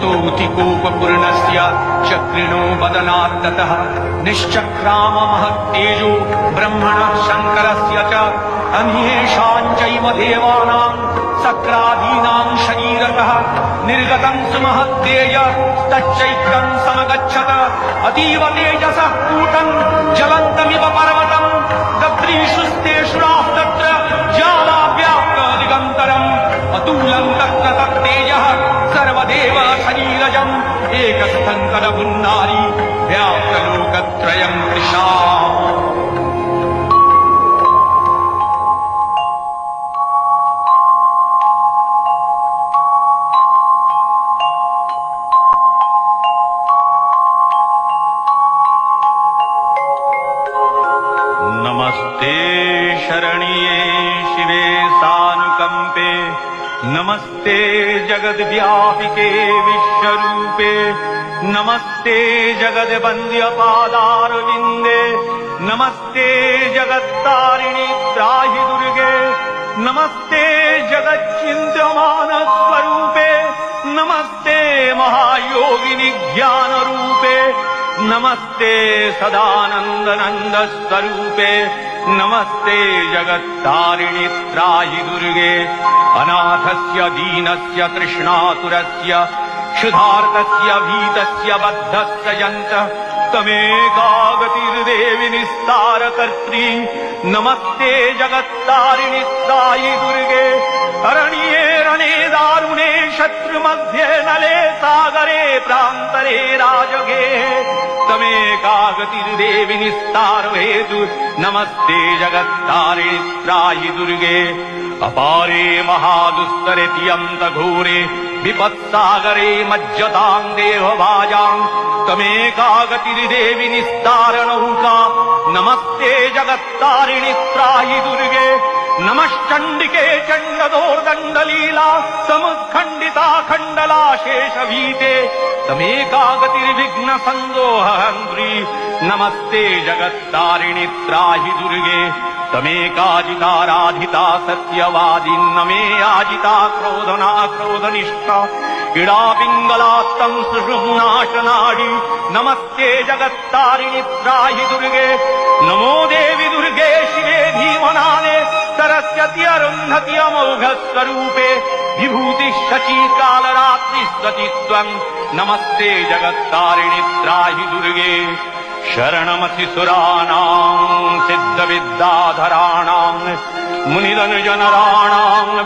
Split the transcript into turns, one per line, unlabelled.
स्तौतिकोपपूर्णस्य चक्रिणो वदनात्ततः निश्चक्राम महत्तेजो ब्रह्मणः शङ्करस्य च अन्येषाञ्चैव देवानां सक्रादीनां शरीरतः निर्गतं सुमहत्तेज तच्चैत्रं समगच्छत अतीव तेजसः कूटं ज्वलन्तमिव पर्वतं दव्रीषुस्तेषुराः तत्र ज्वालाव्याप्त दिगन्तरम् अतुलं तत्र तत्तेजः सर्वदेव शरीरजम् एकस्थङ्करमुन्नारी व्याप्तलोकत्रयं तृषा। नमस्ते शरण्ये शिवे सानुकंपे नमस्ते जगद्व्यापिके विश्वरूपे नमस्ते जगद्वन्द्यपादारविन्दे नमस्ते जगत्तारिणि त्राहि दुर्गे नमस्ते जगच्चिन्त्यमानस्वरूपे नमस्ते महायोगिनि ज्ञानरूपे नमस्ते सदानंदनंद स्वरूपे नमस्ते जगत्तारिणि त्राहि दुर्गे अनाथस्य दीनस्य तृष्णातुरस्य क्षुधार्तस्य भीतस्य बद्धस्य यन्तः तमेकागतिर्देवि निस्तारकर्त्री नमस्ते जगत्तारिणि त्राहि दुर्गे अरण्ये रणे दारुणे शत्रुमध्ये नले सागरे प्रान्तरे राजगे तमेकागतिर्देवि निस्तारहेतु नमस्ते जगत्तारिणि त्राहि दुर्गे अपारे महादुस्तरे तियन्तघोरे विपत्सागरे मज्जतां देवभाजां तमेकागतिर्देवि निस्तारणौका नमस्ते जगत्तारिणि त्राहि दुर्गे नमश्चण्डिके चण्डदोर्दण्डलीला समुत्खण्डिता खण्डला शेषभीते तमेकागतिर्विघ्न संदोहन्त्री नमस्ते जगत्तारिणि त्राहि दुर्गे तमेकाजिताराधिता सत्यवादी नमे आजिता क्रोधना क्रोधनिष्ठा इडा पिङ्गलात्तं सुषुम्नाशनाडी नमस्ते जगत्तारिणि त्राहि दुर्गे नमो देवि दुर्गे शिवे धीमनाने सरस्वती अरुन्धति अमोघस्वरूपे विभूति शची कालरात्रि स्वतित्वं नमस्ते जगत्तारिणि त्राहि दुर्गे शरणमसि सुराणां सिद्धविद्याधराणां मुनिजनराणां